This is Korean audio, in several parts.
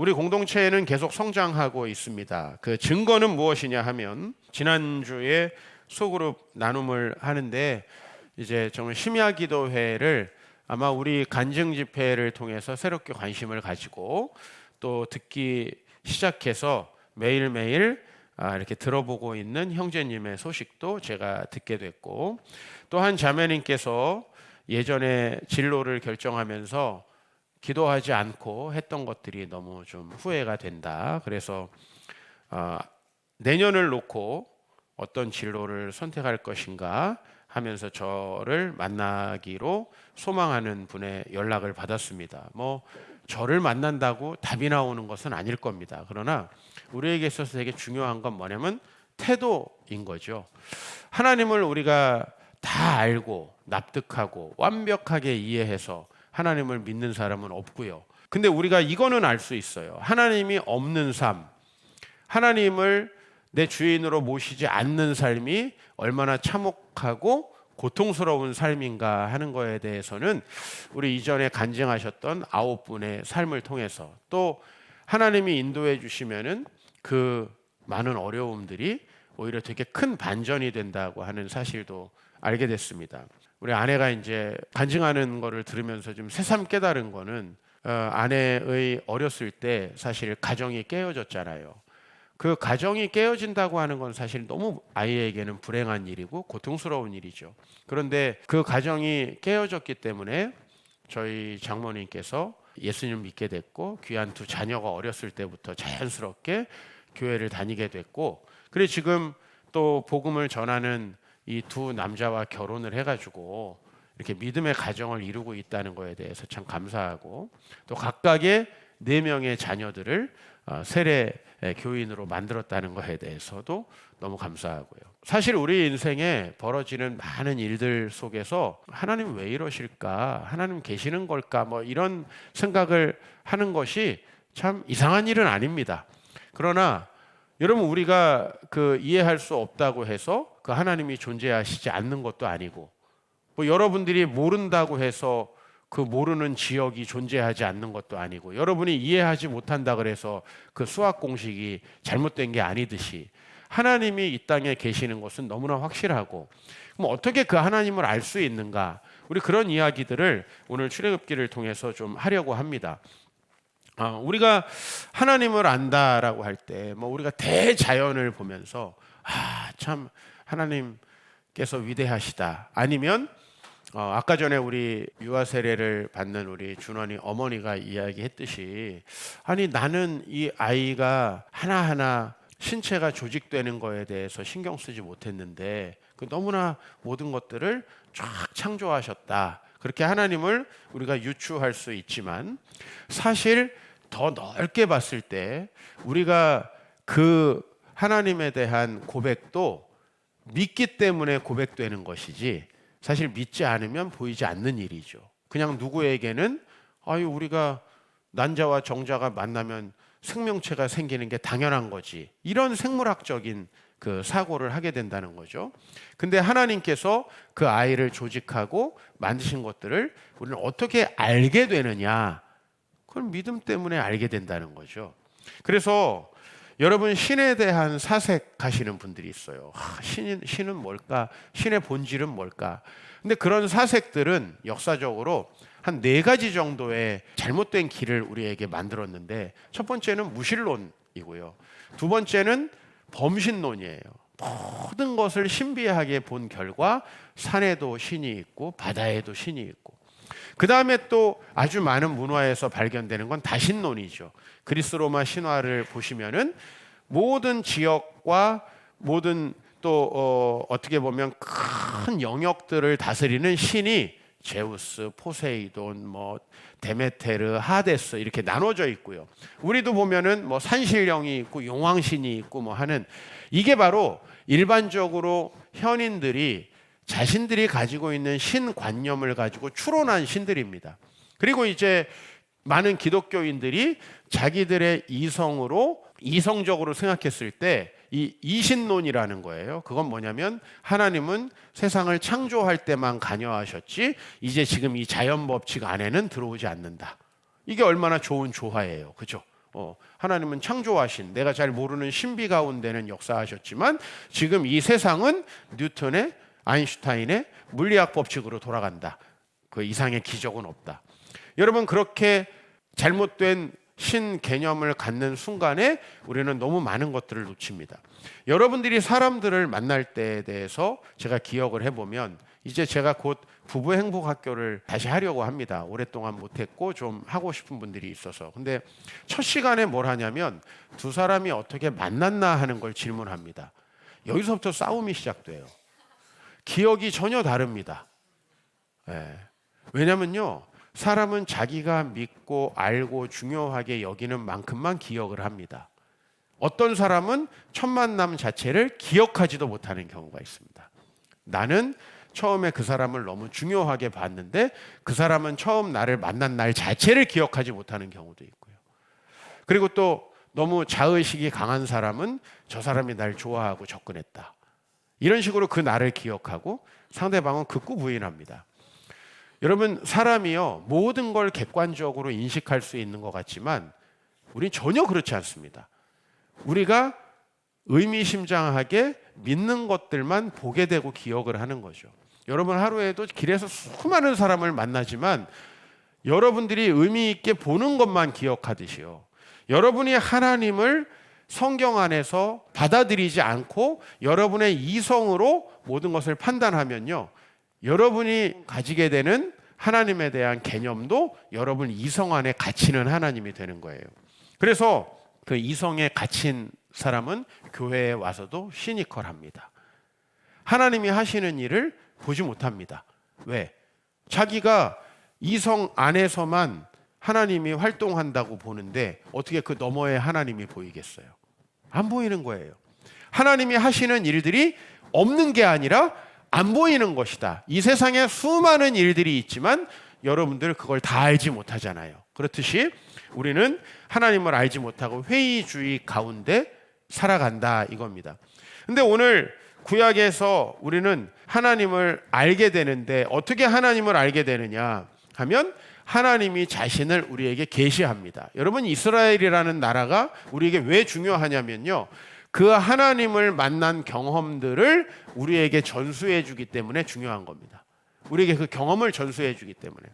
우리 공동체는 계속 성장하고 있습니다. 그 증거는 무엇이냐 하면 지난주에 소그룹 나눔을 하는데 이제 정말 심야 기도회를 아마 우리 간증 집회를 통해서 새롭게 관심을 가지고 또 듣기 시작해서 매일매일 이렇게 들어보고 있는 형제님의 소식도 제가 듣게 됐고, 또 한 자매님께서 예전에 진로를 결정하면서 기도하지 않고 했던 것들이 너무 좀 후회가 된다. 그래서 내년을 놓고 어떤 진로를 선택할 것인가 하면서 저를 만나기로 소망하는 분의 연락을 받았습니다. 뭐 저를 만난다고 답이 나오는 것은 아닐 겁니다. 그러나 우리에게 있어서 되게 중요한 건 뭐냐면 태도인 거죠. 하나님을 우리가 다 알고 납득하고 완벽하게 이해해서 하나님을 믿는 사람은 없고요. 근데 우리가 이거는 알 수 있어요. 하나님이 없는 삶, 하나님을 내 주인으로 모시지 않는 삶이 얼마나 참혹하고 고통스러운 삶인가 하는 거에 대해서는 우리 이전에 간증하셨던 9분의 삶을 통해서, 또 하나님이 인도해 주시면은 그 많은 어려움들이 오히려 되게 큰 반전이 된다고 하는 사실도 알게 됐습니다. 우리 아내가 이제 간증하는 거를 들으면서 좀 새삼 깨달은 거는 아내의 어렸을 때 사실 가정이 깨어졌잖아요. 그 가정이 깨어진다고 하는 건 사실 너무 아이에게는 불행한 일이고 고통스러운 일이죠. 그런데 그 가정이 깨어졌기 때문에 저희 장모님께서 예수님을 믿게 됐고, 귀한 두 자녀가 어렸을 때부터 자연스럽게 교회를 다니게 됐고, 그래 지금 또 복음을 전하는 이 두 남자와 결혼을 해가지고 이렇게 믿음의 가정을 이루고 있다는 거에 대해서 참 감사하고, 또 각각의 4명의 자녀들을 세례 교인으로 만들었다는 것에 대해서도 너무 감사하고요. 사실 우리 인생에 벌어지는 많은 일들 속에서 하나님 왜 이러실까? 하나님 계시는 걸까? 뭐 이런 생각을 하는 것이 참 이상한 일은 아닙니다. 그러나 여러분, 우리가 그 이해할 수 없다고 해서 그 하나님이 존재하시지 않는 것도 아니고, 뭐 여러분들이 모른다고 해서 그 모르는 지역이 존재하지 않는 것도 아니고, 여러분이 이해하지 못한다 그래서 그 수학 공식이 잘못된 게 아니듯이 하나님이 이 땅에 계시는 것은 너무나 확실하고, 그럼 어떻게 그 하나님을 알 수 있는가? 우리 그런 이야기들을 오늘 출애굽기를 통해서 좀 하려고 합니다. 우리가 하나님을 안다라고 할 때 뭐 우리가 대자연을 보면서 참 하나님께서 위대하시다, 아니면 아까 전에 우리 유아 세례를 받는 우리 준원이 어머니가 이야기했듯이, 아니 나는 이 아이가 하나하나 신체가 조직되는 거에 대해서 신경 쓰지 못했는데 그 너무나 모든 것들을 쫙 창조하셨다. 그렇게 하나님을 우리가 유추할 수 있지만, 사실 더 넓게 봤을 때 우리가 그 하나님에 대한 고백도 믿기 때문에 고백되는 것이지, 사실 믿지 않으면 보이지 않는 일이죠. 그냥 누구에게는 우리가 난자와 정자가 만나면 생명체가 생기는 게 당연한 거지, 이런 생물학적인 그 사고를 하게 된다는 거죠. 근데 하나님께서 그 아이를 조직하고 만드신 것들을 우리는 어떻게 알게 되느냐? 그걸 믿음 때문에 알게 된다는 거죠. 그래서 여러분, 신에 대한 사색하시는 분들이 있어요. 신은 뭘까? 신의 본질은 뭘까? 근데 그런 사색들은 역사적으로 한 4가지 정도의 잘못된 길을 우리에게 만들었는데, 첫 번째는 무신론이고요. 두 번째는 범신론이에요. 모든 것을 신비하게 본 결과 산에도 신이 있고 바다에도 신이 있고, 그 다음에 또 아주 많은 문화에서 발견되는 건 다신론이죠. 그리스 로마 신화를 보시면은 모든 지역과 모든 또 어떻게 보면 큰 영역들을 다스리는 신이 제우스, 포세이돈, 뭐 데메테르, 하데스 이렇게 나눠져 있고요. 우리도 보면은 뭐 산신령이 있고 용왕신이 있고 뭐 하는, 이게 바로 일반적으로 현인들이 자신들이 가지고 있는 신관념을 가지고 추론한 신들입니다. 그리고 이제 많은 기독교인들이 자기들의 이성적으로 생각했을 때 이 이신론이라는 거예요. 그건 뭐냐면 하나님은 세상을 창조할 때만 관여하셨지 이제 지금 이 자연 법칙 안에는 들어오지 않는다. 이게 얼마나 좋은 조화예요. 그죠? 하나님은 창조하신 내가 잘 모르는 신비 가운데는 역사하셨지만 지금 이 세상은 뉴턴의 아인슈타인의 물리학 법칙으로 돌아간다. 그 이상의 기적은 없다. 여러분 그렇게 잘못된 신 개념을 갖는 순간에 우리는 너무 많은 것들을 놓칩니다. 여러분들이 사람들을 만날 때에 대해서 제가 기억을 해보면 이제 제가 곧 부부 행복 학교를 다시 하려고 합니다. 오랫동안 못했고 좀 하고 싶은 분들이 있어서. 근데 첫 시간에 뭘 하냐면 두 사람이 어떻게 만났나 하는 걸 질문합니다. 여기서부터 싸움이 시작돼요. 기억이 전혀 다릅니다. 왜냐면요, 사람은 자기가 믿고 알고 중요하게 여기는 만큼만 기억을 합니다. 어떤 사람은 첫 만남 자체를 기억하지도 못하는 경우가 있습니다. 나는 처음에 그 사람을 너무 중요하게 봤는데 그 사람은 처음 나를 만난 날 자체를 기억하지 못하는 경우도 있고요. 그리고 또 너무 자의식이 강한 사람은 저 사람이 날 좋아하고 접근했다. 이런 식으로 그 나를 기억하고 상대방은 극구 부인합니다. 여러분 사람이요 모든 걸 객관적으로 인식할 수 있는 것 같지만 우린 전혀 그렇지 않습니다. 우리가 의미심장하게 믿는 것들만 보게 되고 기억을 하는 거죠. 여러분 하루에도 길에서 수많은 사람을 만나지만 여러분들이 의미 있게 보는 것만 기억하듯이요. 여러분이 하나님을 성경 안에서 받아들이지 않고 여러분의 이성으로 모든 것을 판단하면요. 여러분이 가지게 되는 하나님에 대한 개념도 여러분 이성 안에 갇히는 하나님이 되는 거예요. 그래서 그 이성에 갇힌 사람은 교회에 와서도 시니컬합니다. 하나님이 하시는 일을 보지 못합니다. 왜? 자기가 이성 안에서만 하나님이 활동한다고 보는데 어떻게 그 너머에 하나님이 보이겠어요? 안 보이는 거예요. 하나님이 하시는 일들이 없는 게 아니라 안 보이는 것이다. 이 세상에 수많은 일들이 있지만 여러분들 그걸 다 알지 못하잖아요. 그렇듯이 우리는 하나님을 알지 못하고 회의주의 가운데 살아간다 이겁니다. 근데 오늘 구약에서 우리는 하나님을 알게 되는데 어떻게 하나님을 알게 되느냐 하면 하나님이 자신을 우리에게 계시합니다. 여러분 이스라엘이라는 나라가 우리에게 왜 중요하냐면요. 그 하나님을 만난 경험들을 우리에게 전수해 주기 때문에 중요한 겁니다. 우리에게 그 경험을 전수해 주기 때문에.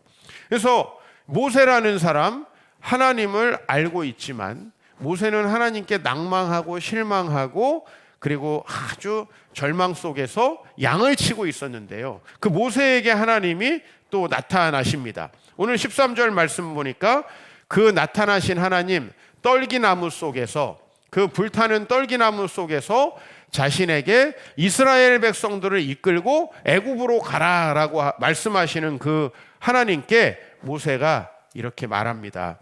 그래서 모세라는 사람 하나님을 알고 있지만 모세는 하나님께 낭망하고 실망하고 그리고 아주 절망 속에서 양을 치고 있었는데요. 그 모세에게 하나님이 또 나타나십니다. 오늘 13절 말씀 보니까 그 나타나신 하나님 떨기나무 속에서 그 불타는 떨기나무 속에서 자신에게 이스라엘 백성들을 이끌고 애굽으로 가라라고 말씀하시는 그 하나님께 모세가 이렇게 말합니다.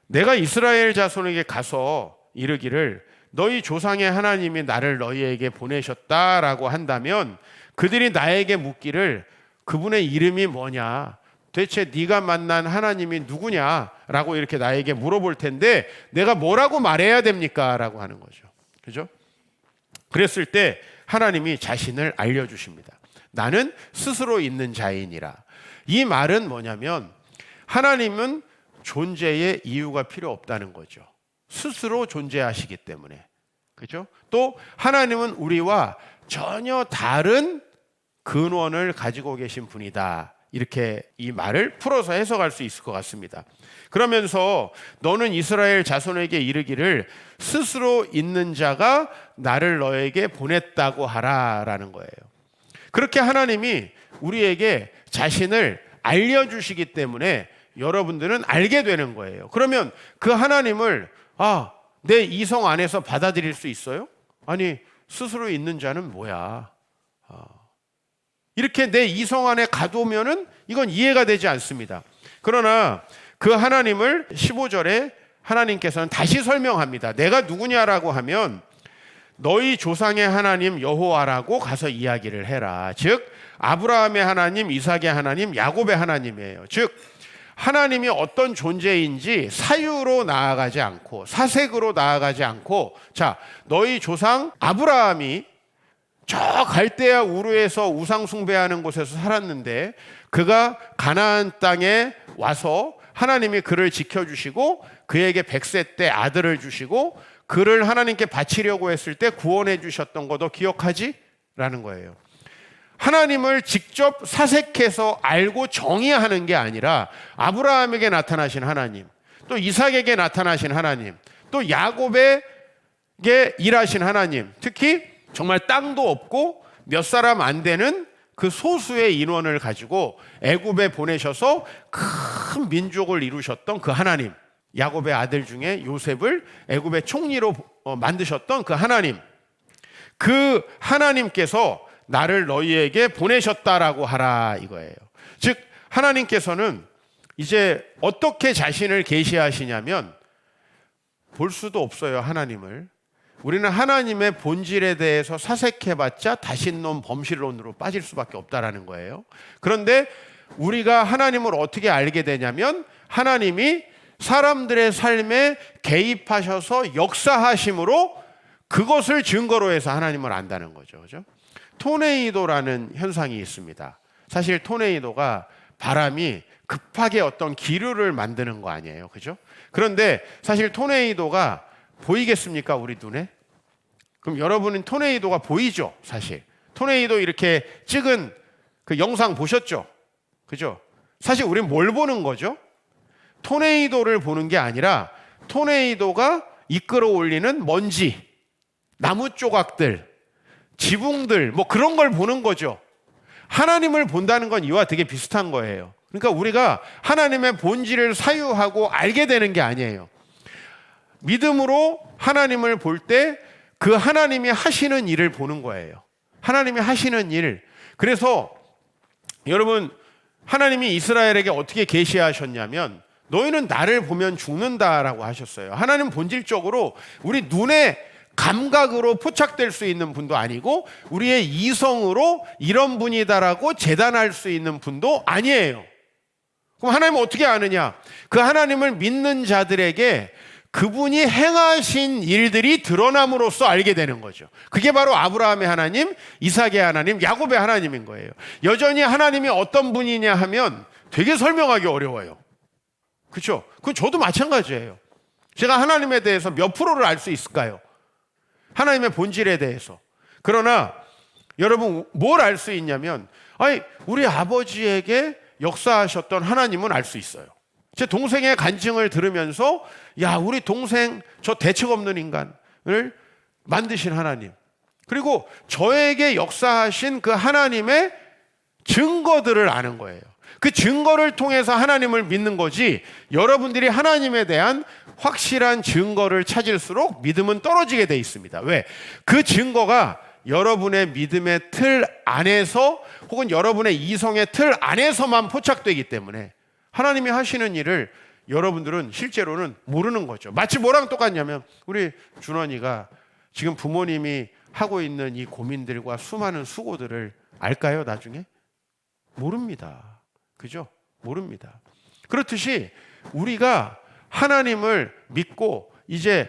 내가 이스라엘 자손에게 가서 이르기를 너희 조상의 하나님이 나를 너희에게 보내셨다라고 한다면 그들이 나에게 묻기를 그분의 이름이 뭐냐? 대체 네가 만난 하나님이 누구냐라고 이렇게 나에게 물어볼 텐데 내가 뭐라고 말해야 됩니까? 라고 하는 거죠. 그죠? 그랬을 때 하나님이 자신을 알려주십니다. 나는 스스로 있는 자이니라. 이 말은 뭐냐면 하나님은 존재의 이유가 필요 없다는 거죠. 스스로 존재하시기 때문에. 그죠? 또 하나님은 우리와 전혀 다른 근원을 가지고 계신 분이다. 이렇게 이 말을 풀어서 해석할 수 있을 것 같습니다. 그러면서 너는 이스라엘 자손에게 이르기를 스스로 있는 자가 나를 너에게 보냈다고 하라라는 거예요. 그렇게 하나님이 우리에게 자신을 알려주시기 때문에 여러분들은 알게 되는 거예요. 그러면 그 하나님을 내 이성 안에서 받아들일 수 있어요? 아니 스스로 있는 자는 뭐야? 이렇게 내 이성 안에 가두면은 이건 이해가 되지 않습니다. 그러나 그 하나님을 15절에 하나님께서는 다시 설명합니다. 내가 누구냐라고 하면 너희 조상의 하나님 여호와라고 가서 이야기를 해라. 즉 아브라함의 하나님, 이삭의 하나님, 야곱의 하나님이에요. 즉 하나님이 어떤 존재인지 사유로 나아가지 않고 사색으로 나아가지 않고 자 너희 조상 아브라함이 저 갈대아 우르에서 우상 숭배하는 곳에서 살았는데 그가 가나안 땅에 와서 하나님이 그를 지켜주시고 그에게 100세 때 아들을 주시고 그를 하나님께 바치려고 했을 때 구원해 주셨던 것도 기억하지? 라는 거예요. 하나님을 직접 사색해서 알고 정의하는 게 아니라 아브라함에게 나타나신 하나님, 또 이삭에게 나타나신 하나님, 또 야곱에게 일하신 하나님, 특히 정말 땅도 없고 몇 사람 안 되는 그 소수의 인원을 가지고 애굽에 보내셔서 큰 민족을 이루셨던 그 하나님, 야곱의 아들 중에 요셉을 애굽의 총리로 만드셨던 그 하나님, 그 하나님께서 나를 너희에게 보내셨다라고 하라 이거예요. 즉 하나님께서는 이제 어떻게 자신을 계시하시냐면 볼 수도 없어요. 하나님을 우리는 하나님의 본질에 대해서 사색해봤자 다신론 범실론으로 빠질 수밖에 없다라는 거예요. 그런데 우리가 하나님을 어떻게 알게 되냐면 하나님이 사람들의 삶에 개입하셔서 역사하심으로 그것을 증거로 해서 하나님을 안다는 거죠. 그죠? 토네이도라는 현상이 있습니다. 사실 토네이도가 바람이 급하게 어떤 기류를 만드는 거 아니에요. 그죠? 그런데 사실 토네이도가 보이겠습니까? 우리 눈에? 그럼 여러분은 토네이도가 보이죠? 사실. 토네이도 이렇게 찍은 그 영상 보셨죠? 그죠? 사실 우리는 뭘 보는 거죠? 토네이도를 보는 게 아니라 토네이도가 이끌어 올리는 먼지, 나무 조각들, 지붕들, 뭐 그런 걸 보는 거죠. 하나님을 본다는 건 이와 되게 비슷한 거예요. 그러니까 우리가 하나님의 본질을 사유하고 알게 되는 게 아니에요. 믿음으로 하나님을 볼 때 그 하나님이 하시는 일을 보는 거예요. 하나님이 하시는 일. 그래서 여러분, 하나님이 이스라엘에게 어떻게 계시하셨냐면 너희는 나를 보면 죽는다라고 하셨어요. 하나님 본질적으로 우리 눈의 감각으로 포착될 수 있는 분도 아니고 우리의 이성으로 이런 분이다라고 재단할 수 있는 분도 아니에요. 그럼 하나님은 어떻게 아느냐? 그 하나님을 믿는 자들에게 그분이 행하신 일들이 드러남으로써 알게 되는 거죠. 그게 바로 아브라함의 하나님, 이삭의 하나님, 야곱의 하나님인 거예요. 여전히 하나님이 어떤 분이냐 하면 되게 설명하기 어려워요. 그렇죠? 그건 저도 마찬가지예요. 제가 하나님에 대해서 몇 프로를 알 수 있을까요? 하나님의 본질에 대해서. 그러나 여러분 뭘 알 수 있냐면 우리 아버지에게 역사하셨던 하나님은 알 수 있어요. 제 동생의 간증을 들으면서 우리 동생 저 대책 없는 인간을 만드신 하나님, 그리고 저에게 역사하신 그 하나님의 증거들을 아는 거예요. 그 증거를 통해서 하나님을 믿는 거지, 여러분들이 하나님에 대한 확실한 증거를 찾을수록 믿음은 떨어지게 돼 있습니다. 왜? 그 증거가 여러분의 믿음의 틀 안에서 혹은 여러분의 이성의 틀 안에서만 포착되기 때문에 하나님이 하시는 일을 여러분들은 실제로는 모르는 거죠. 마치 뭐랑 똑같냐면 우리 준원이가 지금 부모님이 하고 있는 이 고민들과 수많은 수고들을 알까요? 나중에? 모릅니다. 그죠? 모릅니다. 그렇듯이 우리가 하나님을 믿고 이제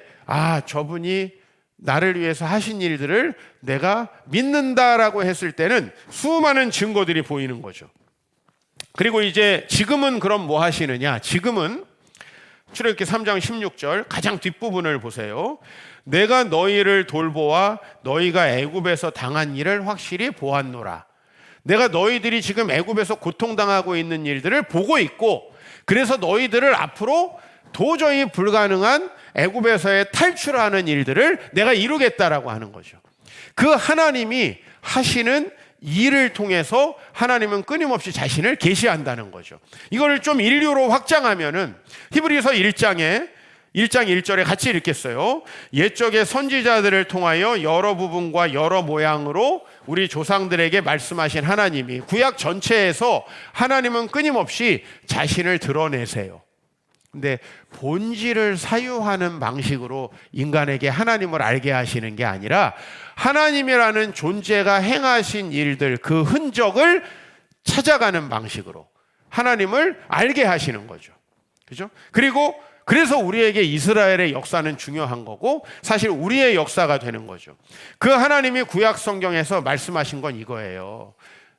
저분이 나를 위해서 하신 일들을 내가 믿는다라고 했을 때는 수많은 증거들이 보이는 거죠. 그리고 이제 지금은 그럼 뭐 하시느냐? 지금은 출애굽기 3장 16절 가장 뒷부분을 보세요. 내가 너희를 돌보아 너희가 애굽에서 당한 일을 확실히 보았노라. 내가 너희들이 지금 애굽에서 고통당하고 있는 일들을 보고 있고, 그래서 너희들을 앞으로 도저히 불가능한 애굽에서의 탈출하는 일들을 내가 이루겠다라고 하는 거죠. 그 하나님이 하시는 일을 통해서 하나님은 끊임없이 자신을 계시한다는 거죠. 이걸 좀 인류로 확장하면은 히브리서 1장 1절에 같이 읽겠어요. 옛적의 선지자들을 통하여 여러 부분과 여러 모양으로 우리 조상들에게 말씀하신 하나님이 구약 전체에서 하나님은 끊임없이 자신을 드러내세요. 근데 본질을 사유하는 방식으로 인간에게 하나님을 알게 하시는 게 아니라 하나님이라는 존재가 행하신 일들, 그 흔적을 찾아가는 방식으로 하나님을 알게 하시는 거죠. 그죠? 그리고 그래서 우리에게 이스라엘의 역사는 중요한 거고 사실 우리의 역사가 되는 거죠. 그 하나님이 구약 성경에서 말씀하신 건 이거예요.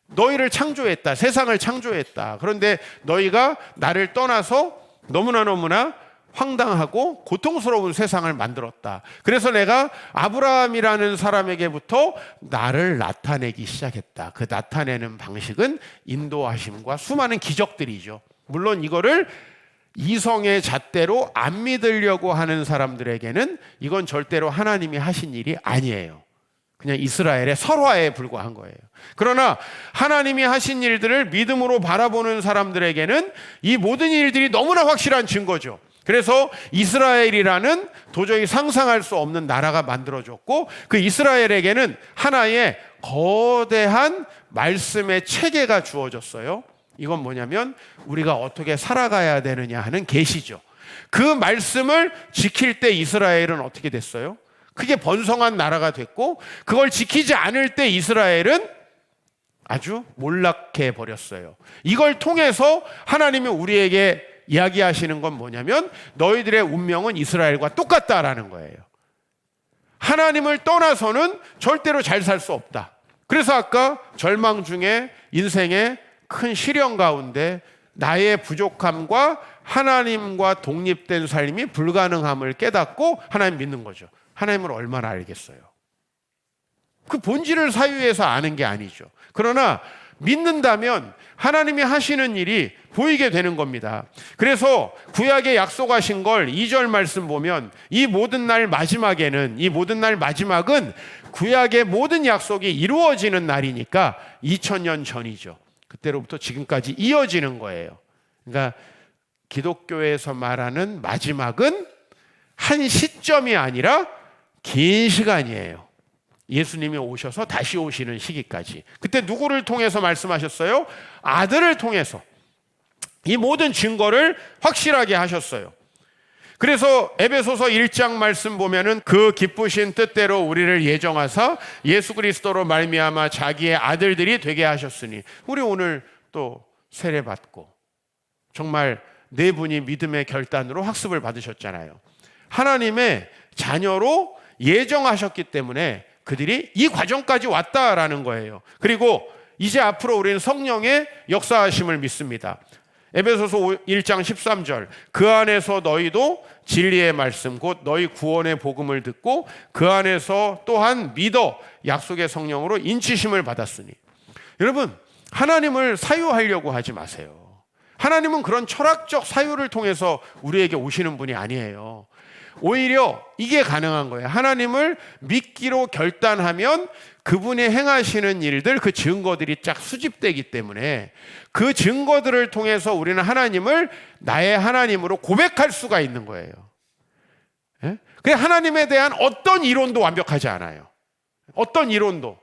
너희를 창조했다. 세상을 창조했다. 그런데 너희가 나를 떠나서 너무나 황당하고 고통스러운 세상을 만들었다. 그래서 내가 아브라함이라는 사람에게부터 나를 나타내기 시작했다. 그 나타내는 방식은 인도하심과 수많은 기적들이죠. 물론 이거를 이성의 잣대로 안 믿으려고 하는 사람들에게는 이건 절대로 하나님이 하신 일이 아니에요. 그냥 이스라엘의 설화에 불과한 거예요. 그러나 하나님이 하신 일들을 믿음으로 바라보는 사람들에게는 이 모든 일들이 너무나 확실한 증거죠. 그래서 이스라엘이라는 도저히 상상할 수 없는 나라가 만들어졌고, 그 이스라엘에게는 하나의 거대한 말씀의 체계가 주어졌어요. 이건 뭐냐면 우리가 어떻게 살아가야 되느냐 하는 계시죠. 그 말씀을 지킬 때 이스라엘은 어떻게 됐어요? 크게 번성한 나라가 됐고, 그걸 지키지 않을 때 이스라엘은 아주 몰락해 버렸어요. 이걸 통해서 하나님이 우리에게 이야기하시는 건 뭐냐면 너희들의 운명은 이스라엘과 똑같다라는 거예요. 하나님을 떠나서는 절대로 잘 살 수 없다. 그래서 아까 절망 중에 인생의 큰 시련 가운데 나의 부족함과 하나님과 독립된 삶이 불가능함을 깨닫고 하나님 믿는 거죠. 하나님을 얼마나 알겠어요? 그 본질을 사유해서 아는 게 아니죠. 그러나 믿는다면 하나님이 하시는 일이 보이게 되는 겁니다. 그래서 구약에 약속하신 걸 2절 말씀 보면 이 모든 날 마지막에는, 이 모든 날 마지막은 구약의 모든 약속이 이루어지는 날이니까 2000년 전이죠. 그때로부터 지금까지 이어지는 거예요. 그러니까 기독교에서 말하는 마지막은 한 시점이 아니라 긴 시간이에요. 예수님이 오셔서 다시 오시는 시기까지. 그때 누구를 통해서 말씀하셨어요? 아들을 통해서 이 모든 증거를 확실하게 하셨어요. 그래서 에베소서 1장 말씀 보면은 그 기쁘신 뜻대로 우리를 예정하사 예수 그리스도로 말미암아 자기의 아들들이 되게 하셨으니, 우리 오늘 또 세례받고 정말 네 분이 믿음의 결단으로 학습을 받으셨잖아요. 하나님의 자녀로 예정하셨기 때문에 그들이 이 과정까지 왔다라는 거예요. 그리고 이제 앞으로 우리는 성령의 역사하심을 믿습니다. 에베소서 1장 13절, 그 안에서 너희도 진리의 말씀 곧 너희 구원의 복음을 듣고 그 안에서 또한 믿어 약속의 성령으로 인치심을 받았으니. 여러분, 하나님을 사유하려고 하지 마세요. 하나님은 그런 철학적 사유를 통해서 우리에게 오시는 분이 아니에요. 오히려 이게 가능한 거예요. 하나님을 믿기로 결단하면 그분이 행하시는 일들, 그 증거들이 쫙 수집되기 때문에 그 증거들을 통해서 우리는 하나님을 나의 하나님으로 고백할 수가 있는 거예요. 예? 그냥 하나님에 대한 어떤 이론도 완벽하지 않아요. 어떤 이론도.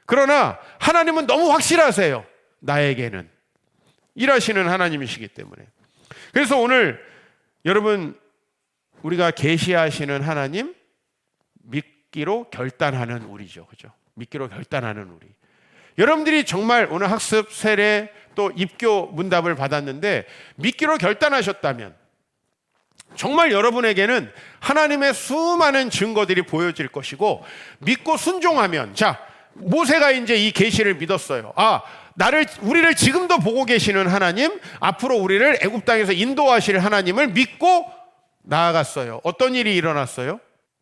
그러나 하나님은 너무 확실하세요. 나에게는. 일하시는 하나님이시기 때문에. 그래서 오늘 여러분, 우리가 계시하시는 하나님, 믿기로 결단하는 우리죠. 그죠? 믿기로 결단하는 우리. 여러분들이 정말 오늘 학습, 세례, 또 입교 문답을 받았는데 믿기로 결단하셨다면 정말 여러분에게는 하나님의 수많은 증거들이 보여질 것이고, 믿고 순종하면, 자, 모세가 이제 이 계시를 믿었어요. 우리를 지금도 보고 계시는 하나님, 앞으로 우리를 애굽 땅에서 인도하실 하나님을 믿고 나아갔어요. 어떤 일이 일어났어요?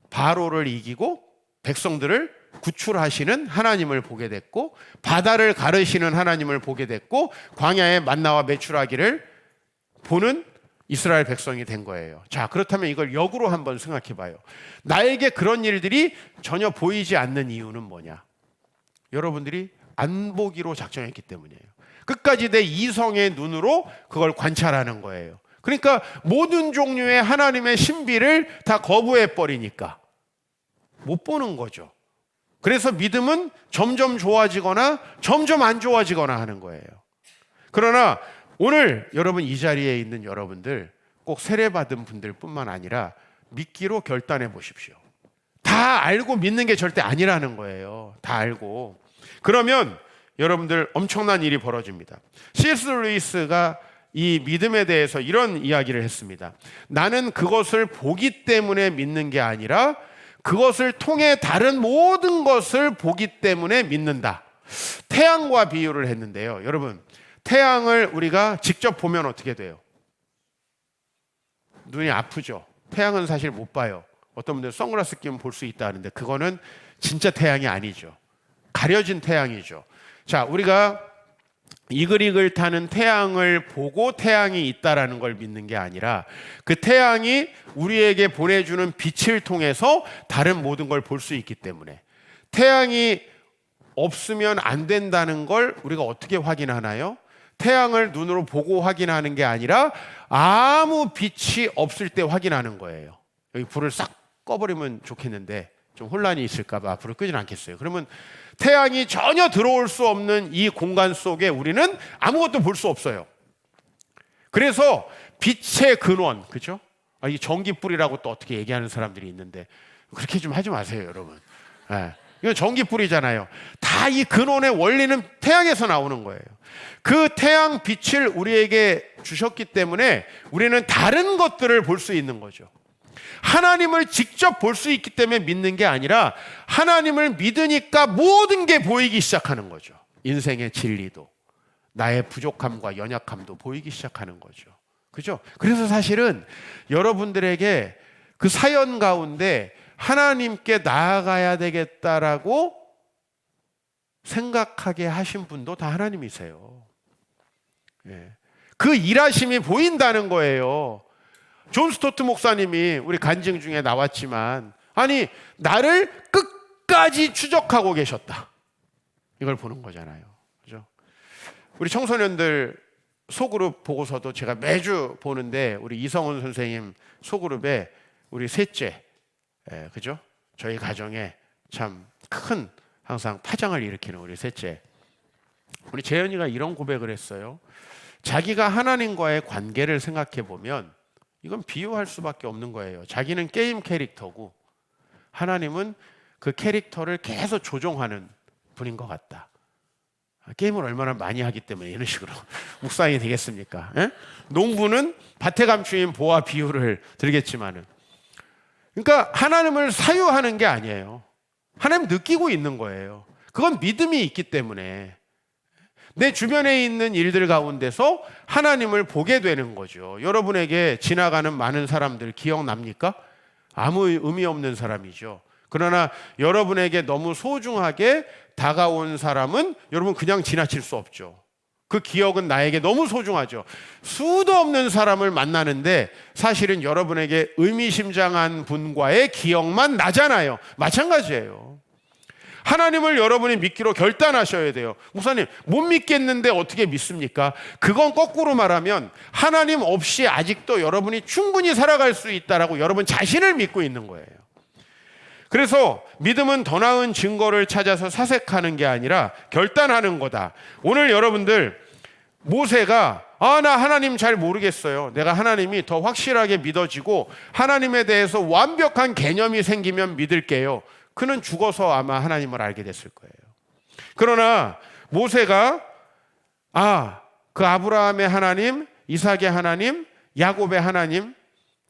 바로를 이기고 백성들을 구출하시는 하나님을 보게 됐고, 바다를 가르시는 하나님을 보게 됐고, 광야의 만나와 메추라기를 보는 이스라엘 백성이 된 거예요. 자, 그렇다면 이걸 역으로 한번 생각해 봐요. 나에게 그런 일들이 전혀 보이지 않는 이유는 뭐냐? 여러분들이 안 보기로 작정했기 때문이에요. 끝까지 내 이성의 눈으로 그걸 관찰하는 거예요. 그러니까 모든 종류의 하나님의 신비를 다 거부해 버리니까 못 보는 거죠. 그래서 믿음은 점점 좋아지거나 점점 안 좋아지거나 하는 거예요. 그러나 오늘 여러분, 이 자리에 있는 여러분들, 꼭 세례받은 분들 뿐만 아니라 믿기로 결단해 보십시오. 다 알고 믿는 게 절대 아니라는 거예요. 다 알고. 그러면 여러분들 엄청난 일이 벌어집니다. C.S. 루이스가 이 믿음에 대해서 이런 이야기를 했습니다. 나는 그것을 보기 때문에 믿는 게 아니라 그것을 통해 다른 모든 것을 보기 때문에 믿는다. 태양과 비유를 했는데요. 여러분, 태양을 우리가 직접 보면 어떻게 돼요? 눈이 아프죠. 태양은 사실 못 봐요. 어떤 분들은 선글라스 끼면 볼 수 있다 하는데 그거는 진짜 태양이 아니죠. 가려진 태양이죠. 자, 우리가 이글이글 타는 태양을 보고 태양이 있다라는 걸 믿는 게 아니라 그 태양이 우리에게 보내주는 빛을 통해서 다른 모든 걸 볼 수 있기 때문에 태양이 없으면 안 된다는 걸 우리가 어떻게 확인하나요? 태양을 눈으로 보고 확인하는 게 아니라 아무 빛이 없을 때 확인하는 거예요. 여기 불을 싹 꺼버리면 좋겠는데 좀 혼란이 있을까 봐 불을 끄진 않겠어요. 그러면 태양이 전혀 들어올 수 없는 이 공간 속에 우리는 아무것도 볼 수 없어요. 그래서 빛의 근원, 그죠? 이 전기불이라고 또 어떻게 얘기하는 사람들이 있는데 그렇게 좀 하지 마세요, 여러분. 네. 이건 전기불이잖아요. 다 이 근원의 원리는 태양에서 나오는 거예요. 그 태양 빛을 우리에게 주셨기 때문에 우리는 다른 것들을 볼 수 있는 거죠. 하나님을 직접 볼 수 있기 때문에 믿는 게 아니라 하나님을 믿으니까 모든 게 보이기 시작하는 거죠. 인생의 진리도 나의 부족함과 연약함도 보이기 시작하는 거죠. 그죠? 그래서 사실은 여러분들에게 그 사연 가운데 하나님께 나아가야 되겠다라고 생각하게 하신 분도 다 하나님이세요. 예. 그 일하심이 보인다는 거예요. 존 스토트 목사님이 우리 간증 중에 나왔지만 아니 나를 끝까지 추적하고 계셨다. 이걸 보는 거잖아요. 그죠? 우리 청소년들 소그룹 보고서도 제가 매주 보는데 우리 이성훈 선생님 소그룹에 우리 셋째 그죠? 저희 가정에 참 큰 항상 파장을 일으키는 우리 셋째 우리 재현이가 이런 고백을 했어요. 자기가 하나님과의 관계를 생각해 보면 이건 비유할 수밖에 없는 거예요. 자기는 게임 캐릭터고 하나님은 그 캐릭터를 계속 조종하는 분인 것 같다. 게임을 얼마나 많이 하기 때문에 이런 식으로 묵상이 되겠습니까? 에? 농부는 밭에 감추인 보와 비유를 들겠지만은 그러니까 하나님을 사유하는 게 아니에요. 하나님 느끼고 있는 거예요. 그건 믿음이 있기 때문에 내 주변에 있는 일들 가운데서 하나님을 보게 되는 거죠. 여러분에게 지나가는 많은 사람들 기억납니까? 아무 의미 없는 사람이죠. 그러나 여러분에게 너무 소중하게 다가온 사람은 여러분 그냥 지나칠 수 없죠. 그 기억은 나에게 너무 소중하죠. 수도 없는 사람을 만나는데 사실은 여러분에게 의미심장한 분과의 기억만 나잖아요. 마찬가지예요. 하나님을 여러분이 믿기로 결단하셔야 돼요. 목사님, 못 믿겠는데 어떻게 믿습니까? 그건 거꾸로 말하면 하나님 없이 아직도 여러분이 충분히 살아갈 수 있다라고 여러분 자신을 믿고 있는 거예요. 그래서 믿음은 더 나은 증거를 찾아서 사색하는 게 아니라 결단하는 거다. 오늘 여러분들 모세가 나 하나님 잘 모르겠어요. 내가 하나님이 더 확실하게 믿어지고 하나님에 대해서 완벽한 개념이 생기면 믿을게요. 그는 죽어서 아마 하나님을 알게 됐을 거예요. 그러나 모세가 그 아브라함의 하나님, 이삭의 하나님, 야곱의 하나님,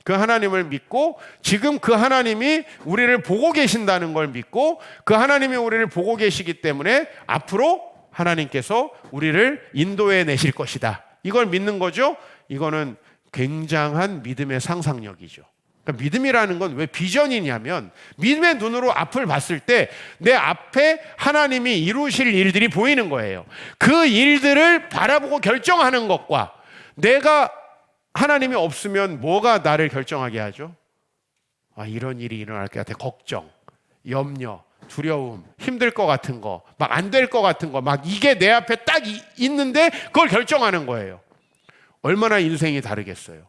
그 하나님을 믿고 지금 그 하나님이 우리를 보고 계신다는 걸 믿고 그 하나님이 우리를 보고 계시기 때문에 앞으로 하나님께서 우리를 인도해 내실 것이다. 이걸 믿는 거죠. 이거는 굉장한 믿음의 상상력이죠. 그러니까 믿음이라는 건 왜 비전이냐면 믿음의 눈으로 앞을 봤을 때 내 앞에 하나님이 이루실 일들이 보이는 거예요. 그 일들을 바라보고 결정하는 것과 내가 하나님이 없으면 뭐가 나를 결정하게 하죠? 이런 일이 일어날 것 같아. 걱정, 염려, 두려움, 힘들 것 같은 거, 막 안 될 것 같은 거, 막 이게 내 앞에 딱 있는데 그걸 결정하는 거예요. 얼마나 인생이 다르겠어요.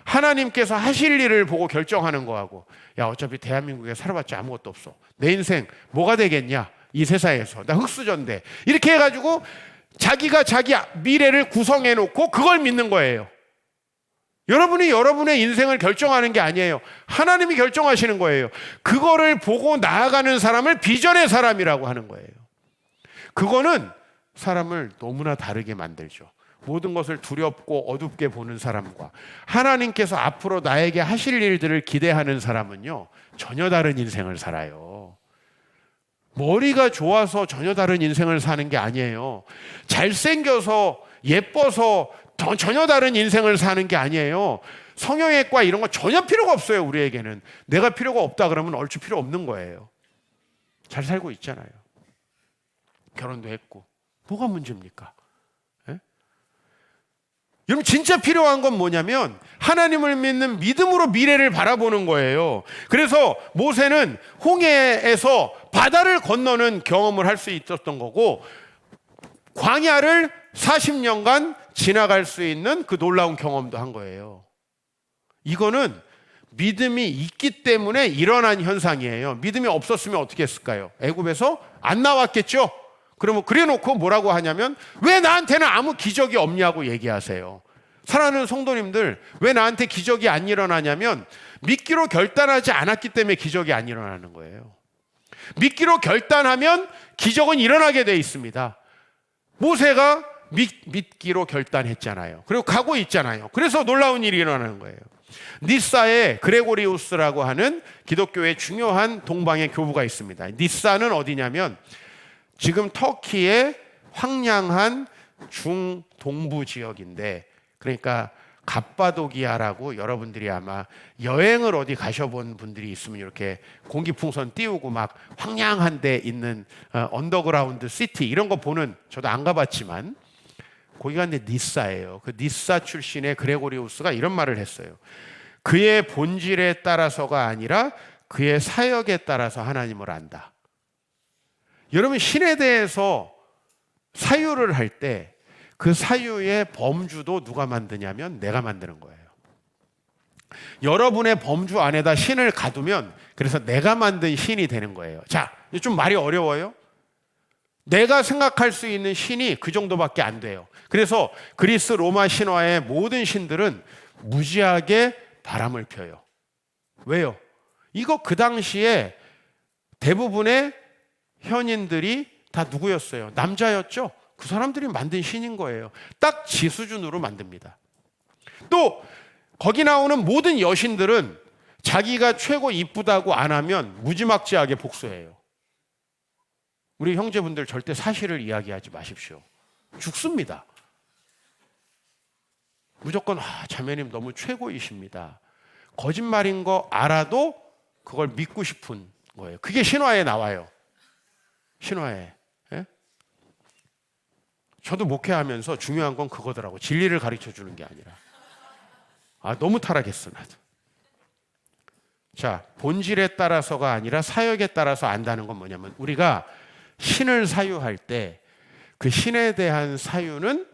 하나님께서 하실 일을 보고 결정하는 거하고 어차피 대한민국에 살아봤자 아무것도 없어. 내 인생 뭐가 되겠냐? 이 세상에서 나 흙수저인데 이렇게 해가지고 자기가 자기 미래를 구성해 놓고 그걸 믿는 거예요. 여러분이 여러분의 인생을 결정하는 게 아니에요. 하나님이 결정하시는 거예요. 그거를 보고 나아가는 사람을 비전의 사람이라고 하는 거예요. 그거는 사람을 너무나 다르게 만들죠. 모든 것을 두렵고 어둡게 보는 사람과 하나님께서 앞으로 나에게 하실 일들을 기대하는 사람은요, 전혀 다른 인생을 살아요. 머리가 좋아서 전혀 다른 인생을 사는 게 아니에요. 잘생겨서 예뻐서 전혀 다른 인생을 사는 게 아니에요. 성형외과 이런 거 전혀 필요가 없어요. 우리에게는. 내가 필요가 없다 그러면 얼추 필요 없는 거예요. 잘 살고 있잖아요. 결혼도 했고. 뭐가 문제입니까? 예? 여러분 진짜 필요한 건 뭐냐면 하나님을 믿는 믿음으로 미래를 바라보는 거예요. 그래서 모세는 홍해에서 바다를 건너는 경험을 할 수 있었던 거고 광야를 40년간 지나갈 수 있는 그 놀라운 경험도 한 거예요. 이거는 믿음이 있기 때문에 일어난 현상이에요. 믿음이 없었으면 어떻게 했을까요? 애굽에서 안 나왔겠죠? 그러면 그래놓고 뭐라고 하냐면 왜 나한테는 아무 기적이 없냐고 얘기하세요. 사랑하는 성도님들, 왜 나한테 기적이 안 일어나냐면 믿기로 결단하지 않았기 때문에 기적이 안 일어나는 거예요. 믿기로 결단하면 기적은 일어나게 돼 있습니다. 모세가 믿기로 결단했잖아요. 그리고 가고 있잖아요. 그래서 놀라운 일이 일어나는 거예요. 니사에 그레고리우스라고 하는 기독교의 중요한 동방의 교부가 있습니다. 니사는 어디냐면 지금 터키의 황량한 중동부 지역인데, 그러니까 갑바도기아라고 여러분들이 아마 여행을 어디 가셔본 분들이 있으면 이렇게 공기풍선 띄우고 막 황량한 데 있는 언더그라운드 시티 이런 거 보는, 저도 안 가봤지만 거기가 근데 니사예요. 그 니사 출신의 그레고리우스가 이런 말을 했어요. 그의 본질에 따라서가 아니라 그의 사역에 따라서 하나님을 안다. 여러분 신에 대해서 사유를 할 때 그 사유의 범주도 누가 만드냐면 내가 만드는 거예요. 여러분의 범주 안에다 신을 가두면 그래서 내가 만든 신이 되는 거예요. 자, 좀 말이 어려워요. 내가 생각할 수 있는 신이 그 정도밖에 안 돼요. 그래서 그리스 로마 신화의 모든 신들은 무지하게 바람을 펴요. 왜요? 이거 그 당시에 대부분의 현인들이 다 누구였어요? 남자였죠? 그 사람들이 만든 신인 거예요. 딱 지 수준으로 만듭니다. 또 거기 나오는 모든 여신들은 자기가 최고 이쁘다고 안 하면 무지막지하게 복수해요. 우리 형제분들 절대 사실을 이야기하지 마십시오. 죽습니다. 무조건 자매님 너무 최고이십니다. 거짓말인 거 알아도 그걸 믿고 싶은 거예요. 그게 신화에 나와요. 신화에. 예? 저도 목회하면서 중요한 건 그거더라고. 진리를 가르쳐 주는 게 아니라. 너무 타락했어 나도. 자, 본질에 따라서가 아니라 사역에 따라서 안다는 건 뭐냐면 우리가 신을 사유할 때 그 신에 대한 사유는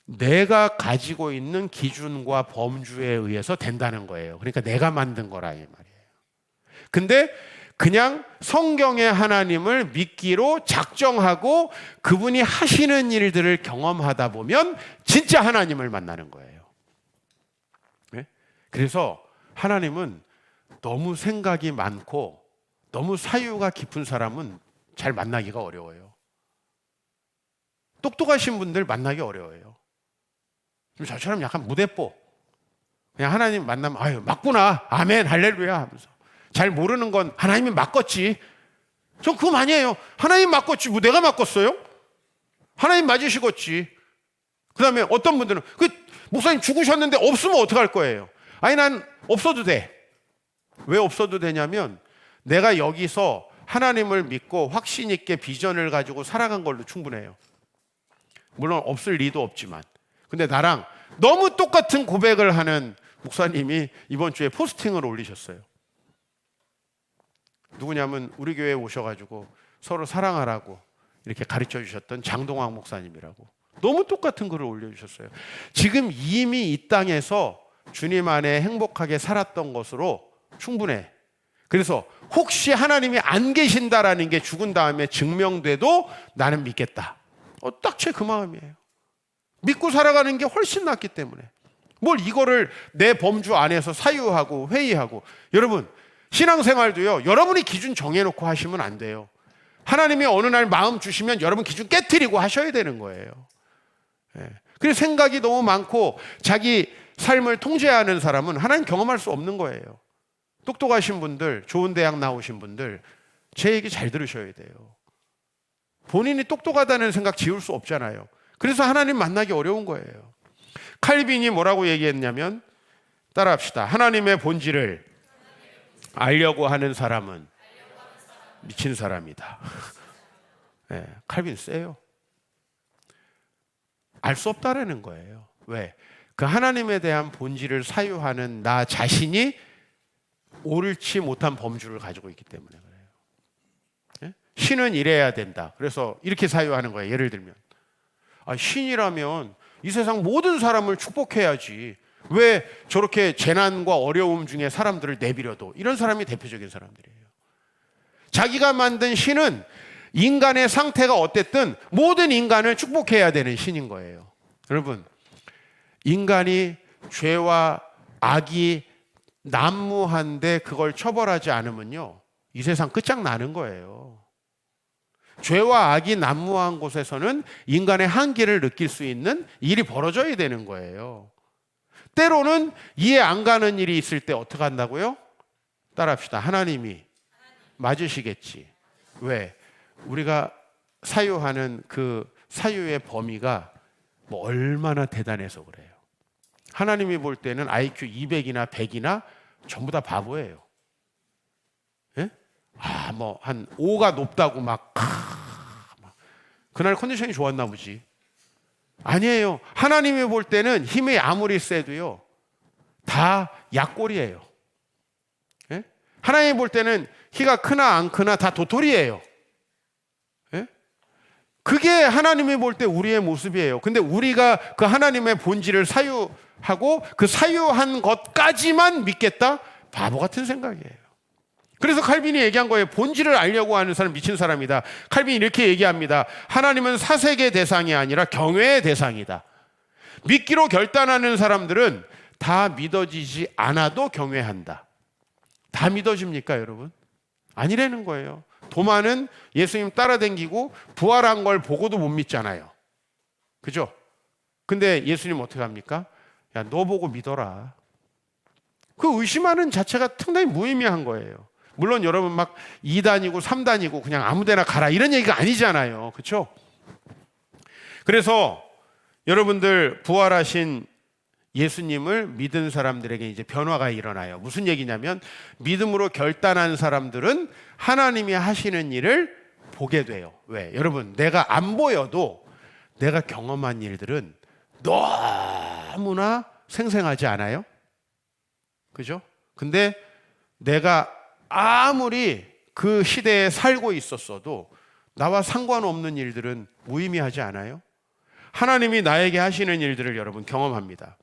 내가 가지고 있는 기준과 범주에 의해서 된다는 거예요. 그러니까 내가 만든 거라 이 말이에요. 근데 그냥 성경의 하나님을 믿기로 작정하고 그분이 하시는 일들을 경험하다 보면 진짜 하나님을 만나는 거예요. 네? 그래서 하나님은 너무 생각이 많고 너무 사유가 깊은 사람은 잘 만나기가 어려워요. 똑똑하신 분들 만나기 어려워요. 좀 저처럼 약간 무대뽀. 그냥 하나님 만나면 아유 맞구나 아멘 할렐루야 하면서 잘 모르는 건 하나님이 맞겠지. 전 그거 많이 해요. 하나님 맞겠지 뭐 내가 맞겠어요? 하나님 맞으시겠지. 그 다음에 어떤 분들은 그 목사님 죽으셨는데 없으면 어떡할 거예요? 아니 난 없어도 돼. 왜 없어도 되냐면 내가 여기서 하나님을 믿고 확신 있게 비전을 가지고 살아간 걸로 충분해요. 물론 없을 리도 없지만. 근데 나랑 너무 똑같은 고백을 하는 목사님이 이번 주에 포스팅을 올리셨어요. 누구냐면 우리 교회에 오셔가지고 서로 사랑하라고 이렇게 가르쳐 주셨던 장동학 목사님이라고. 너무 똑같은 글을 올려주셨어요. 지금 이미 이 땅에서 주님 안에 행복하게 살았던 것으로 충분해. 그래서 혹시 하나님이 안 계신다라는 게 죽은 다음에 증명돼도 나는 믿겠다. 딱 제 그 마음이에요. 믿고 살아가는 게 훨씬 낫기 때문에. 뭘 이거를 내 범주 안에서 사유하고 회의하고. 여러분 신앙생활도요. 여러분이 기준 정해놓고 하시면 안 돼요. 하나님이 어느 날 마음 주시면 여러분 기준 깨트리고 하셔야 되는 거예요. 그래서 생각이 너무 많고 자기 삶을 통제하는 사람은 하나님 경험할 수 없는 거예요. 똑똑하신 분들, 좋은 대학 나오신 분들 제 얘기 잘 들으셔야 돼요. 본인이 똑똑하다는 생각 지울 수 없잖아요. 그래서 하나님 만나기 어려운 거예요. 칼빈이 뭐라고 얘기했냐면 따라합시다. 하나님의 본질을 알려고 하는 사람은 미친 사람이다. 네, 칼빈 세요. 알 수 없다라는 거예요. 왜? 그 하나님에 대한 본질을 사유하는 나 자신이 옳지 못한 범주를 가지고 있기 때문에 그래요. 네? 신은 이래야 된다. 그래서 이렇게 사유하는 거예요. 예를 들면 신이라면 이 세상 모든 사람을 축복해야지. 왜 저렇게 재난과 어려움 중에 사람들을 내버려둬? 이런 사람이 대표적인 사람들이에요. 자기가 만든 신은 인간의 상태가 어땠든 모든 인간을 축복해야 되는 신인 거예요. 여러분, 인간이 죄와 악이 난무한데 그걸 처벌하지 않으면요, 이 세상 끝장나는 거예요. 죄와 악이 난무한 곳에서는 인간의 한계를 느낄 수 있는 일이 벌어져야 되는 거예요. 때로는 이해 안 가는 일이 있을 때 어떻게 한다고요? 따라합시다. 하나님이 맞으시겠지. 왜? 우리가 사유하는 그 사유의 범위가 뭐 얼마나 대단해서 그래요. 하나님이 볼 때는 IQ 200이나 100이나 전부 다 바보예요. 예? 뭐 한 5가 높다고 막 그날 컨디션이 좋았나 보지. 아니에요. 하나님이 볼 때는 힘이 아무리 세도요, 다 약골이에요. 예? 하나님이 볼 때는 키가 크나 안 크나 다 도토리예요. 예? 그게 하나님이 볼 때 우리의 모습이에요. 근데 우리가 그 하나님의 본질을 사유하고 그 사유한 것까지만 믿겠다? 바보 같은 생각이에요. 그래서 칼빈이 얘기한 거예요. 본질을 알려고 하는 사람 미친 사람이다. 칼빈이 이렇게 얘기합니다. 하나님은 사색의 대상이 아니라 경외의 대상이다. 믿기로 결단하는 사람들은 다 믿어지지 않아도 경외한다. 다 믿어집니까, 여러분? 아니라는 거예요. 도마는 예수님 따라다니고 부활한 걸 보고도 못 믿잖아요. 그죠? 근데 예수님 어떻게 합니까? 야, 너 보고 믿어라. 그 의심하는 자체가 상당히 무의미한 거예요. 물론 여러분 막 2단이고 3단이고 그냥 아무데나 가라 이런 얘기가 아니잖아요. 그렇죠? 그래서 여러분들 부활하신 예수님을 믿은 사람들에게 이제 변화가 일어나요. 무슨 얘기냐면 믿음으로 결단한 사람들은 하나님이 하시는 일을 보게 돼요. 왜? 여러분, 내가 안 보여도 내가 경험한 일들은 너무나 생생하지 않아요? 그죠? 근데 내가 아무리 그 시대에 살고 있었어도 나와 상관없는 일들은 무의미하지 않아요? 하나님이 나에게 하시는 일들을 여러분 경험합니다.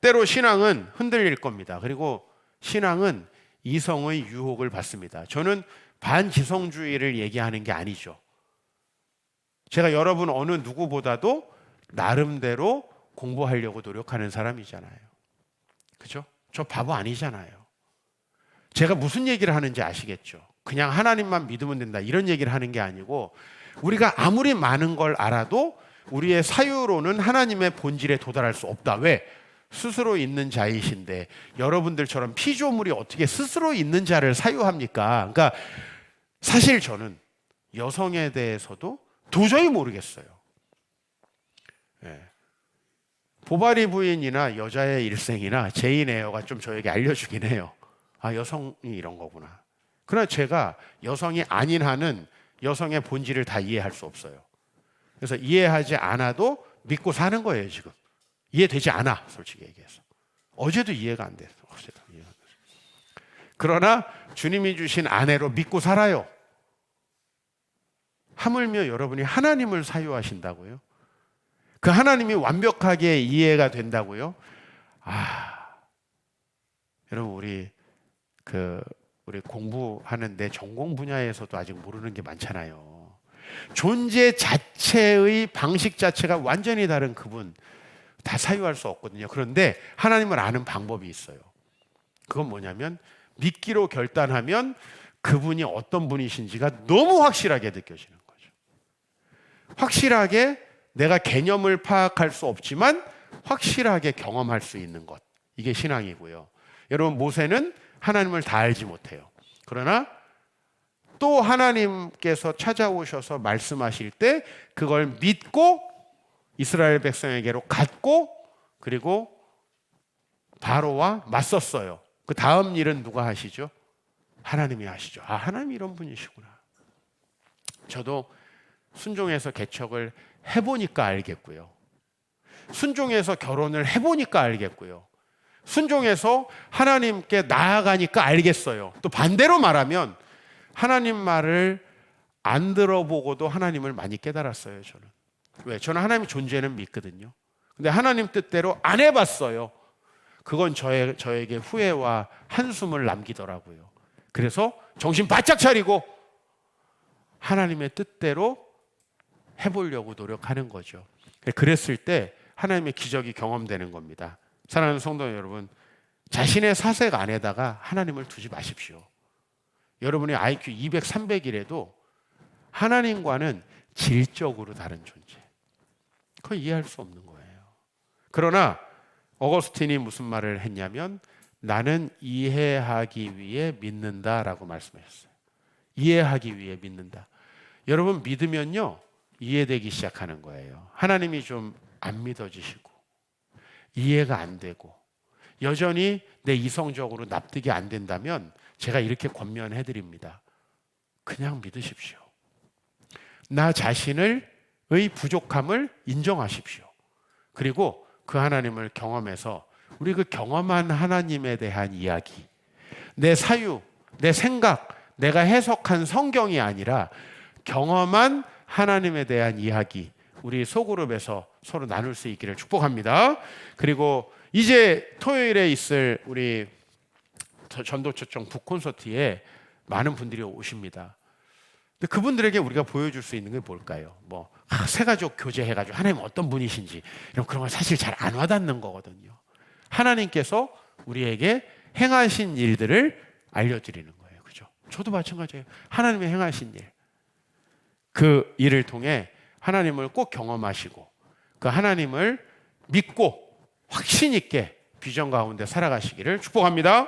때로 신앙은 흔들릴 겁니다. 그리고 신앙은 이성의 유혹을 받습니다. 저는 반지성주의를 얘기하는 게 아니죠. 제가 여러분 어느 누구보다도 나름대로 공부하려고 노력하는 사람이잖아요. 그죠? 저 바보 아니잖아요. 제가 무슨 얘기를 하는지 아시겠죠? 그냥 하나님만 믿으면 된다 이런 얘기를 하는 게 아니고 우리가 아무리 많은 걸 알아도 우리의 사유로는 하나님의 본질에 도달할 수 없다. 왜? 스스로 있는 자이신데 여러분들처럼 피조물이 어떻게 스스로 있는 자를 사유합니까? 그러니까 사실 저는 여성에 대해서도 도저히 모르겠어요. 네. 보바리 부인이나 여자의 일생이나 제인 에어가 좀 저에게 알려주긴 해요. 여성이 이런 거구나. 그러나 제가 여성이 아닌 한은 여성의 본질을 다 이해할 수 없어요. 그래서 이해하지 않아도 믿고 사는 거예요, 지금. 이해되지 않아, 솔직히 얘기해서. 어제도 이해가 안 됐어. 그러나 주님이 주신 아내로 믿고 살아요. 하물며 여러분이 하나님을 사유하신다고요? 그 하나님이 완벽하게 이해가 된다고요? 여러분 우리 공부하는데 전공 분야에서도 아직 모르는 게 많잖아요. 존재 자체의 방식 자체가 완전히 다른 그분 다 사유할 수 없거든요. 그런데 하나님을 아는 방법이 있어요. 그건 뭐냐면 믿기로 결단하면 그분이 어떤 분이신지가 너무 확실하게 느껴지는 거죠. 확실하게 내가 개념을 파악할 수 없지만 확실하게 경험할 수 있는 것. 이게 신앙이고요. 여러분 모세는 하나님을 다 알지 못해요. 그러나 또 하나님께서 찾아오셔서 말씀하실 때 그걸 믿고 이스라엘 백성에게로 갔고 그리고 바로와 맞섰어요. 그 다음 일은 누가 하시죠? 하나님이 하시죠. 아, 하나님이 이런 분이시구나. 저도 순종해서 개척을 해보니까 알겠고요. 순종해서 결혼을 해보니까 알겠고요. 순종해서 하나님께 나아가니까 알겠어요. 또 반대로 말하면 하나님 말을 안 들어보고도 하나님을 많이 깨달았어요. 저는. 왜? 저는 하나님의 존재는 믿거든요. 근데 하나님 뜻대로 안 해봤어요. 그건 저에게 후회와 한숨을 남기더라고요. 그래서 정신 바짝 차리고 하나님의 뜻대로 해보려고 노력하는 거죠. 그랬을 때 하나님의 기적이 경험되는 겁니다. 사랑하는 성도 여러분, 자신의 사색 안에다가 하나님을 두지 마십시오. 여러분의 IQ 200, 300이라도 하나님과는 질적으로 다른 존재. 그거 이해할 수 없는 거예요. 그러나 어거스틴이 무슨 말을 했냐면 나는 이해하기 위해 믿는다라고 말씀하셨어요. 이해하기 위해 믿는다. 여러분 믿으면요 이해되기 시작하는 거예요. 하나님이 좀 안 믿어지시고 이해가 안 되고 여전히 내 이성적으로 납득이 안 된다면 제가 이렇게 권면해 드립니다. 그냥 믿으십시오. 나 자신의 부족함을 인정하십시오. 그리고 그 하나님을 경험해서 우리 그 경험한 하나님에 대한 이야기, 내 사유, 내 생각, 내가 해석한 성경이 아니라 경험한 하나님에 대한 이야기, 우리 소그룹에서 서로 나눌 수 있기를 축복합니다. 그리고 이제 토요일에 있을 우리 전도초청 북콘서트에 많은 분들이 오십니다. 근데 그분들에게 우리가 보여줄 수 있는 게 뭘까요? 새가족 교제해가지고 하나님 어떤 분이신지 이런 그런 걸 사실 잘 안 와닿는 거거든요. 하나님께서 우리에게 행하신 일들을 알려드리는 거예요. 그죠? 저도 마찬가지예요. 하나님의 행하신 일. 그 일을 통해 하나님을 꼭 경험하시고 그 하나님을 믿고 확신 있게 비전 가운데 살아가시기를 축복합니다.